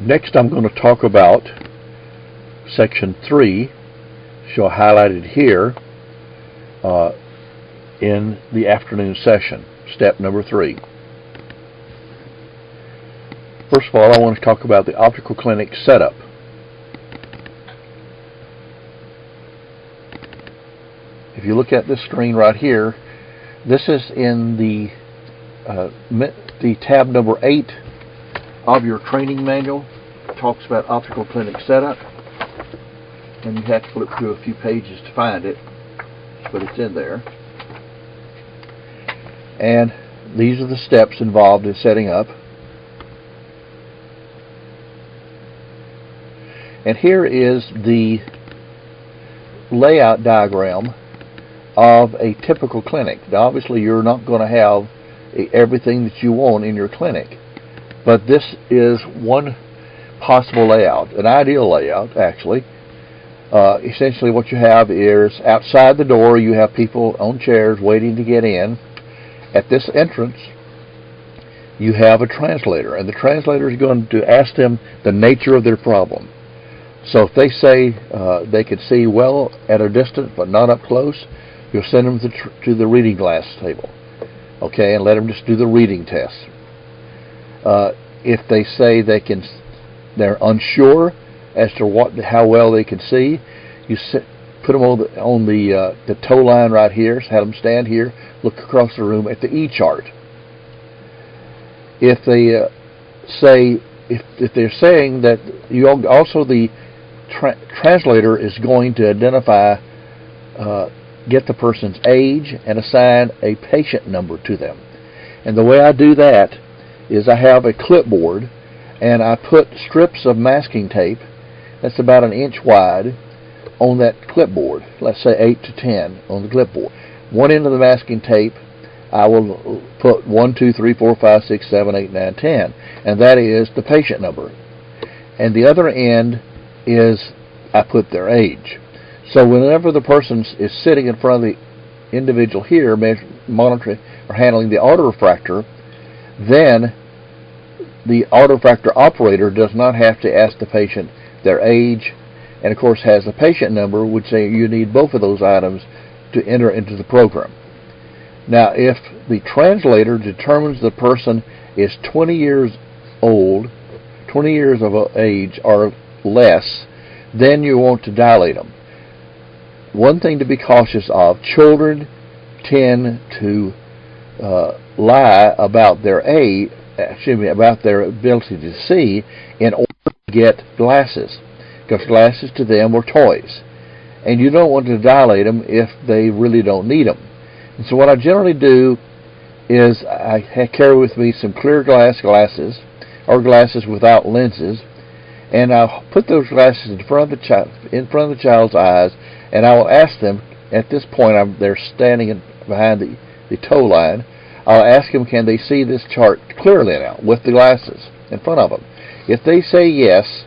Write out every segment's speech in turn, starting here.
Next, I'm going to talk about Section 3, show highlighted here in the afternoon session, step number 3. First of all, I want to talk about the optical clinic setup. If you look at this screen right here, this is in the tab number 8 of your training manual. It talks about optical clinic setup, and you have to flip through a few pages to find it, but it's in there. And these are the steps involved in setting up. And here is the layout diagram of a typical clinic. Now, obviously, you're not going to have everything that you want in your clinic, but this is one possible layout, an ideal layout, actually. Essentially, what you have is outside the door, you have people on chairs waiting to get in. At this entrance, you have a translator, and the translator is going to ask them the nature of their problem. So if they say they can see well at a distance but not up close, you'll send them to the reading glass table, okay, and let them just do the reading test. If they say they're unsure as to how well they can see, you put them on the toe line right here, have them stand here, look across the room at the E chart. If they if they're saying that you also the translator is going to identify, get the person's age and assign a patient number to them. And the way I do that is I have a clipboard, and I put strips of masking tape that's about 1 inch wide on that clipboard. Let's say 8 to 10 on the clipboard. One end of the masking tape I will put 1, 2, 3, 4, 5, 6, 7, 8, 9, 10, and that is the patient number. And the other end is I put their age. So whenever the person is sitting in front of the individual here, monitoring or handling the autorefractor, then the autorefractor operator does not have to ask the patient their age, and of course has the patient number, which say you need both of those items to enter into the program. Now, if the translator determines the person is 20 years old, 20 years of age or less, then you want to dilate them. One thing to be cautious of: children tend to lie about their age, about their ability to see, in order to get glasses, because glasses to them are toys, and you don't want to dilate them if they really don't need them. And so what I generally do is I carry with me some clear glasses, or glasses without lenses, and I'll put those glasses in front of the child's eyes, and I will ask them, at this point they're standing behind the toe line, I'll ask them, can they see this chart clearly now with the glasses in front of them? If they say yes,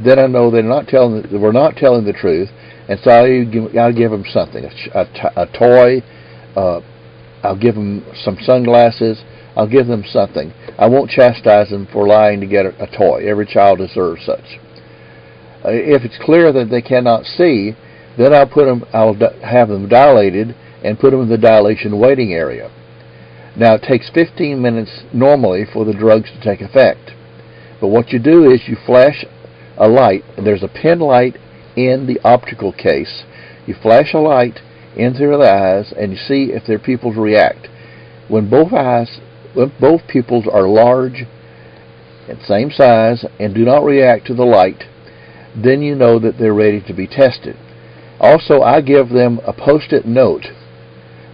then I know we're not telling the truth, and so I'll give them something, a toy, I'll give them some sunglasses, I'll give them something. I won't chastise them for lying to get a toy. Every child deserves such. If it's clear that they cannot see, then I'll have them dilated and put them in the dilation waiting area. Now, it takes 15 minutes normally for the drugs to take effect. But what you do is you flash a light, and there's a pin light in the optical case. You flash a light into the eyes, and you see if their pupils react. When both pupils are large and same size and do not react to the light, then you know that they're ready to be tested. Also, I give them a post-it note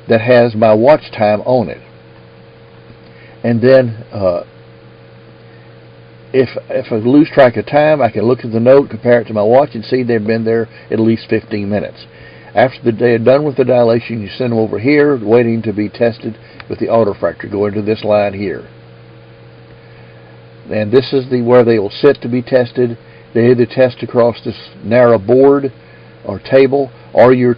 that has my watch time on it. And then if I lose track of time, I can look at the note, compare it to my watch, and see they've been there at least 15 minutes. After they are done with the dilation, you send them over here, waiting to be tested with the autorefractor. Go into this line here. And this is where they will sit to be tested. They either test across this narrow board or table, or you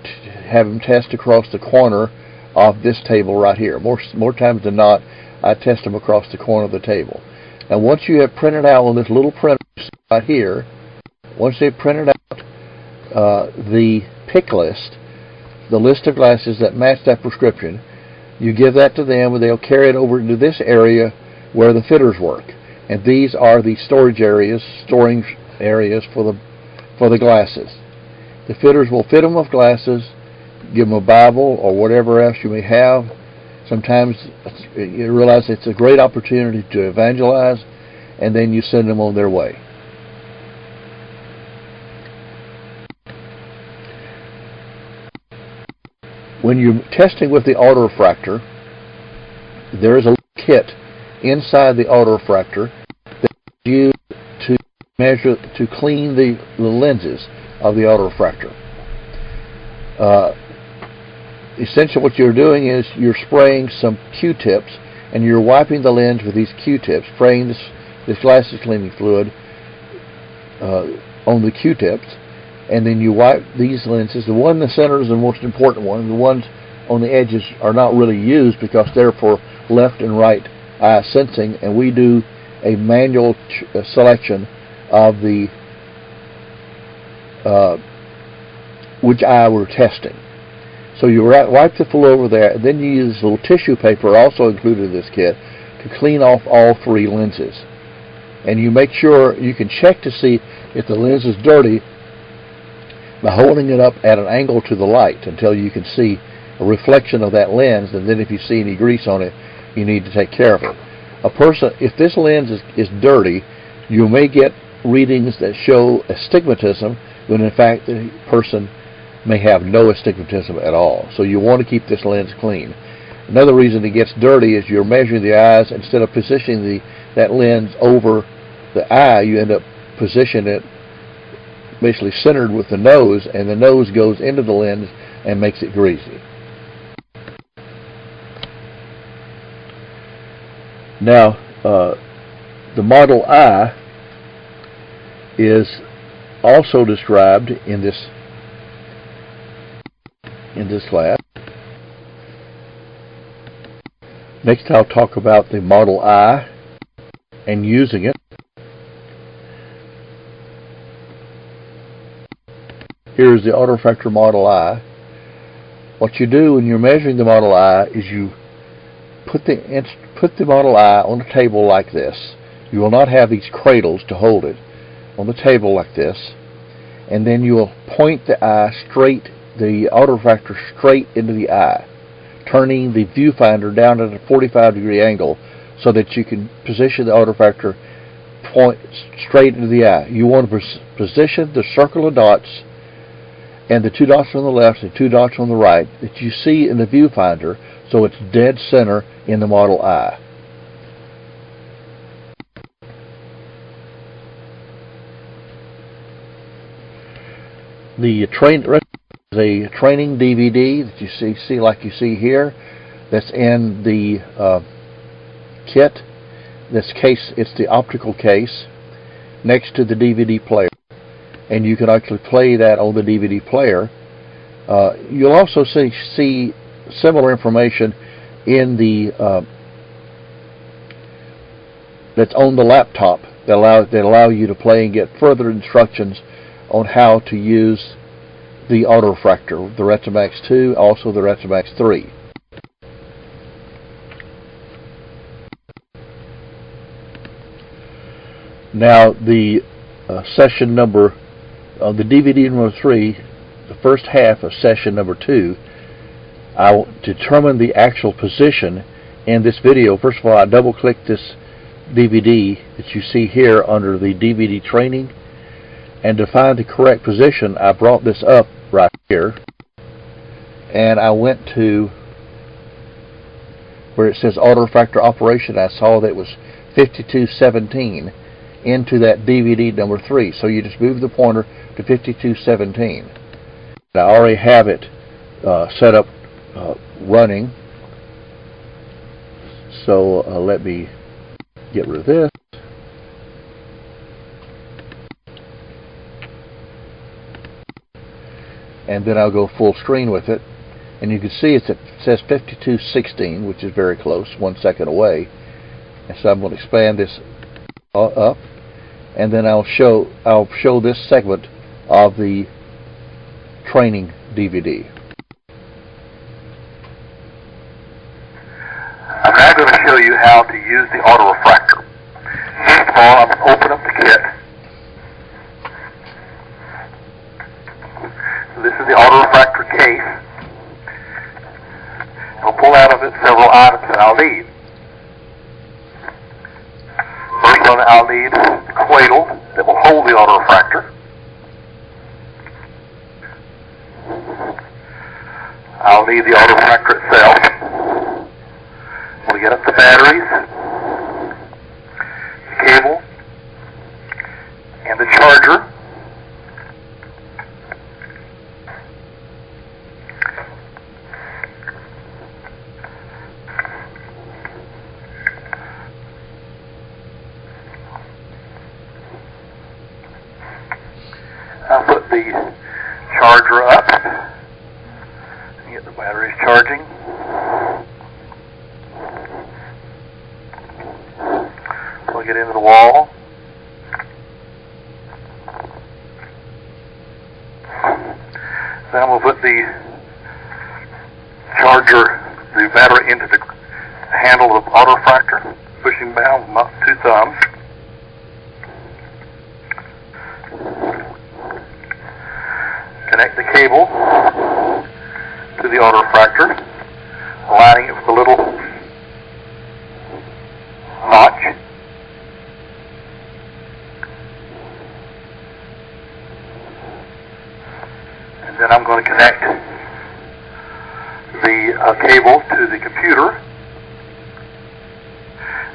have them test across the corner of this table right here. More times than not, I test them across the corner of the table. And once you have printed out on this little printer right here, once they've printed out the pick list, the list of glasses that match that prescription, you give that to them, and they'll carry it over into this area where the fitters work. And these are the storing areas for the glasses. The fitters will fit them with glasses, give them a Bible or whatever else you may have. Sometimes you realize it's a great opportunity to evangelize, and then you send them on their way. When you're testing with the autorefractor, there is a kit inside the autorefractor that is used to measure, to clean the lenses of the autorefractor. Essentially what you're doing is you're spraying some Q-tips, and you're wiping the lens with these Q-tips, spraying this glasses cleaning fluid on the Q-tips, and then you wipe these lenses. The one in the center is the most important one. The ones on the edges are not really used because they're for left and right eye sensing, and we do a manual selection of the which eye we're testing. So you wipe the fluid over there, and then you use a little tissue paper also included in this kit to clean off all three lenses. And you make sure you can check to see if the lens is dirty by holding it up at an angle to the light until you can see a reflection of that lens, and then if you see any grease on it, you need to take care of it. If this lens is dirty, you may get readings that show astigmatism when in fact the person may have no astigmatism at all. So you want to keep this lens clean. Another reason it gets dirty is you're measuring the eyes. Instead of positioning that lens over the eye, you end up positioning it basically centered with the nose, and the nose goes into the lens and makes it greasy. Now, the Model I is also described in this class. Next, I'll talk about the Model I and using it. Here's the autorefractor Model I. What you do when you're measuring the Model I is you put the Model I on a table like this. You will not have these cradles to hold it. On the table like this, and then you will point the autorefractor straight into the eye, turning the viewfinder down at a 45-degree angle so that you can position the autorefractor point straight into the eye. You want to position the circle of dots and the two dots on the left and two dots on the right that you see in the viewfinder so it's dead center in the Model I. The a training DVD that you see like you see here, that's in the kit. This case, it's the optical case next to the DVD player, and you can actually play that on the DVD player. You'll also see similar information in the that's on the laptop that allow you to play and get further instructions on how to use the autorefractor, the Retromax 2, also the Retromax 3. Now the session number of the DVD number 3, the first half of session number 2, I will determine the actual position in this video. First of all, I double-click this DVD that you see here under the DVD training, and to find the correct position, I brought this up right here, and I went to where it says autorefractor operation. I saw that it was 5217 into that DVD number 3. So you just move the pointer to 5217. I already have it set up running. So let me get rid of this. And then I'll go full screen with it, and you can see it says 5216, which is very close, 1 second away. And so I'm going to expand this up, and then I'll show this segment of the training DVD. I'm now going to show you how to use the auto refractor. First of all, I'm going to open up the kit. So this is the auto refractor case. I'll pull out of it several items that I'll need. First one, I'll need the cradle that will hold the auto refractor. I'll need the auto refractor itself. We'll get up the batteries, the cable, and the charger. I'll put the charger up and get the batteries charging. Plug it into the wall. Then I'm going to put the charger, the battery into the handle of the auto refractor, pushing down with my 2 thumbs. Connect the cable to the auto refractor, aligning it with a little notch. And then I'm going to connect the cable to the computer,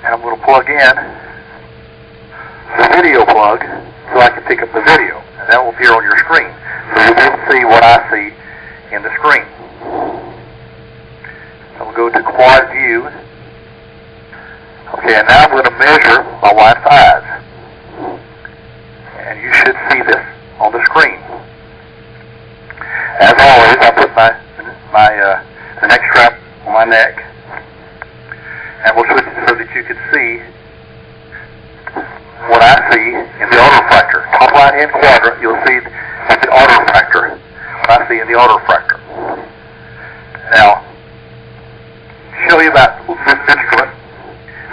and I'm going to plug in the video plug so I can pick up the video, and that will appear on your screen. So you can see what I see in the screen. So we'll go to quad view. Okay, and now I'm going to measure my wife's eyes. And you should see this on the screen. As always, I put the neck strap on my neck. And we'll switch it so that you can see what I see in the auto refractor. Top right hand quadrant, you'll see the auto refractor. What I see in the auto refractor. Now, show you about this instrument.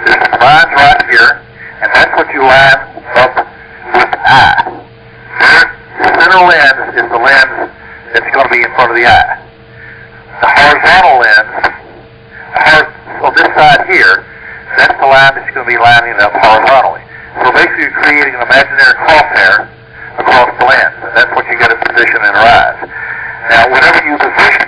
This line's right here, and that's what you line up with the eye. The center lens is the lens that's going to be in front of the eye. The horizontal lens, on this side here, that's the line that's going to be lining up horizontally. So basically you're creating an imaginary crosshair across the lens, and that's what you got to position in her eyes. Now, whenever you position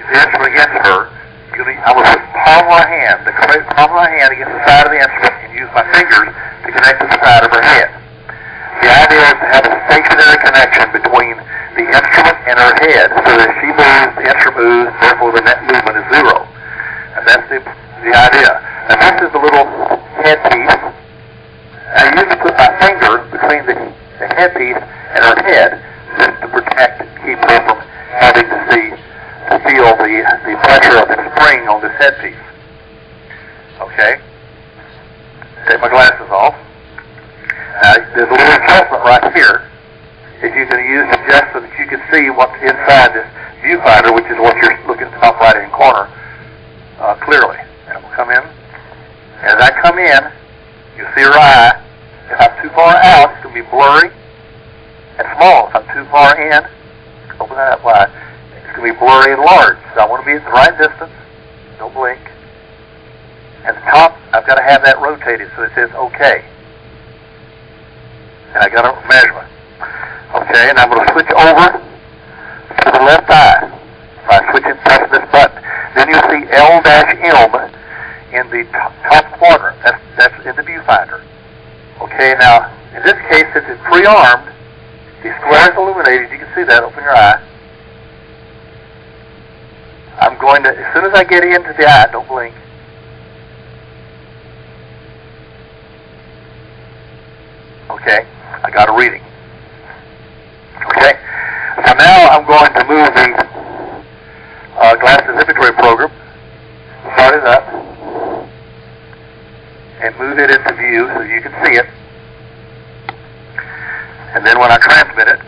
the instrument against her, I will put the palm of my hand, against the side of the instrument, and use my fingers to connect to the side of her head. The idea is to have a stationary connection between the instrument and her head, so that if she moves, the instrument moves, therefore the net movement is zero. And that's the idea. And this is the little headpiece. I usually put my finger between the headpiece and her head just to protect and keep her from having to feel the pressure of the spring on this headpiece. Okay? Take my glasses off. Now, there's a little adjustment right here that you can use to adjust so that you can see what's inside this viewfinder, which is what you're looking at the top right-hand corner clearly. And we'll come in. As I come in, you'll see her eye. If I'm too far out, it's going to be blurry and small. If I'm too far in, open that up wide, it's going to be blurry and large. So I want to be at the right distance. Don't blink. At the top, I've got to have that rotated so it says OK. And I got a measurement. Okay, and I'm going to switch over to the left eye. If I switch and press this button, then you'll see L-M in the top quadrant. That's in the viewfinder. Okay, now, in this case, since it's pre-armed, the square is illuminated. You can see that. Open your eye. I'm going to, as soon as I get into the eye, don't blink. Okay, I got a reading. Okay, so now I'm going to move the glasses inventory program, start it up, and move it into view so you can see it. And then when I transmit it,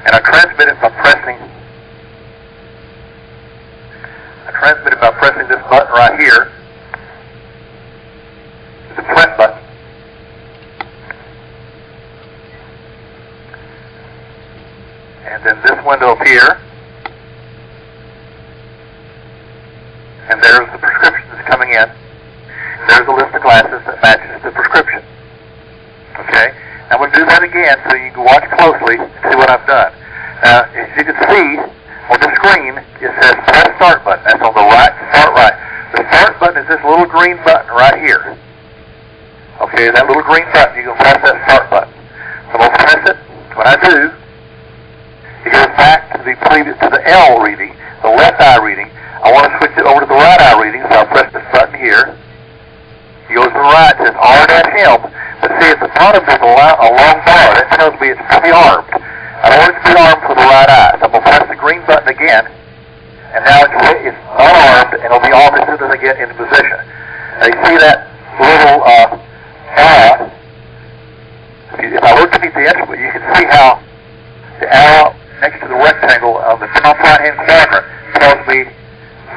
and I transmit it by pressing this button right here, the print button. And then this window up here, and there's the prescription that's coming in. There's a list of glasses that matches the prescription. Okay? I'm going to do that again so you can watch closely and see what I've done. Now, as you can see on the screen, it says press start button. That's on the right, start right. The start button is this little green button right here. Okay, that little green button, you can press that start button. So I'm going to press it. When I do, it goes back to the previous, to the L reading, the left eye reading. I want to switch it over to the right eye reading, so I'll press this button here. It goes to the right, it says R-M. But see, at the bottom there's a long bar. That tells me it's pre-armed. I don't want it to be armed for the right eye. So I'm going to press the green button again, and now it's unarmed, and it'll be armed as soon as I get into position. Now you see that little arrow? If I look beneath the instrument, you can see how the arrow next to the rectangle on the top right-hand quadrant tells me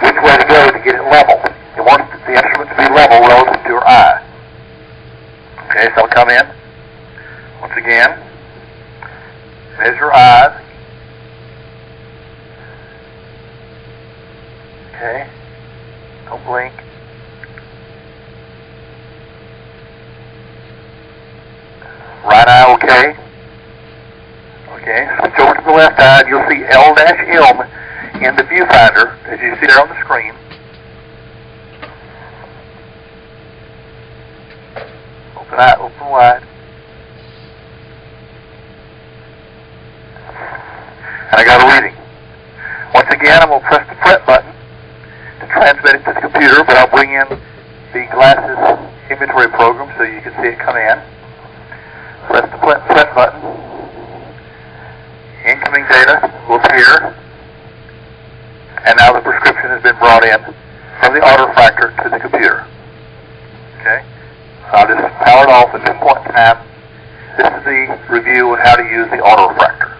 which way to go to get it level. It wants the instrument to be level relative to your eye. Okay, so I'll come in. Once again, measure eyes. Okay, don't blink. Right eye, okay. Okay, switch over to the left eye, and you'll see L-M in the viewfinder, as you see there on the screen. Open eye, open wide. And I got a reading. Once again, I'm going to press the print button to transmit it to the computer, but I'll bring in the glasses inventory program so you can see it come in. Press the print button. Incoming data will appear. And now the prescription has been brought in from the autorefractor to the computer. Okay? I'll just power it off at this point in time. This is the review on how to use the autorefractor.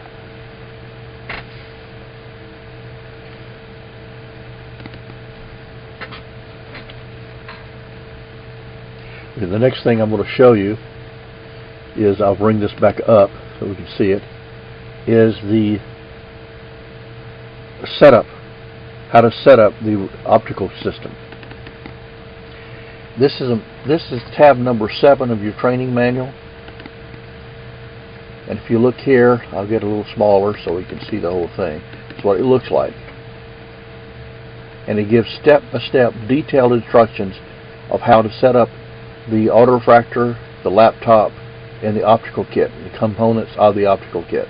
The next thing I'm going to show you is, I'll bring this back up so we can see it, is the setup, how to set up the optical system. This is tab number 7 of your training manual. And if you look here, I'll get a little smaller so we can see the whole thing. That's what it looks like. And it gives step-by-step detailed instructions of how to set up the autorefractor, the laptop, and the optical kit, the components of the optical kit.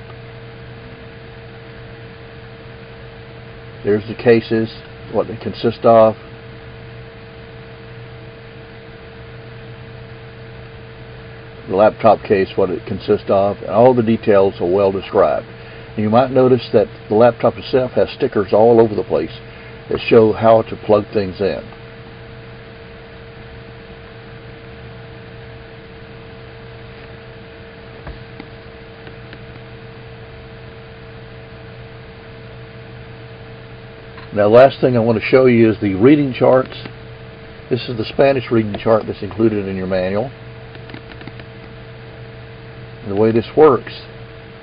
There's the cases, what they consist of. The laptop case, what it consists of, and all the details are well described. And you might notice that the laptop itself has stickers all over the place that show how to plug things in. Now, last thing I want to show you is the reading charts. This is the Spanish reading chart that's included in your manual. And the way this works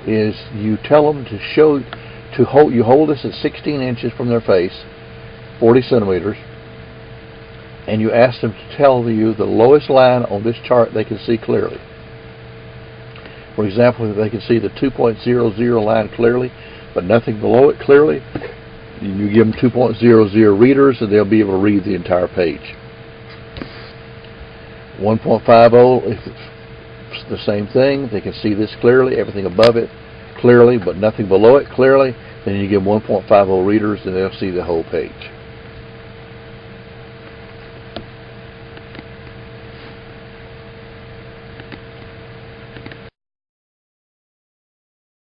is you tell them to you hold this at 16 inches from their face, 40 centimeters, and you ask them to tell you the lowest line on this chart they can see clearly. For example, if they can see the 2.00 line clearly, but nothing below it clearly, you give them 2.00 readers and they'll be able to read the entire page. 1.50, if it's the same thing, they can see this clearly, everything above it clearly, but nothing below it clearly, then you give them 1.50 readers and they'll see the whole page.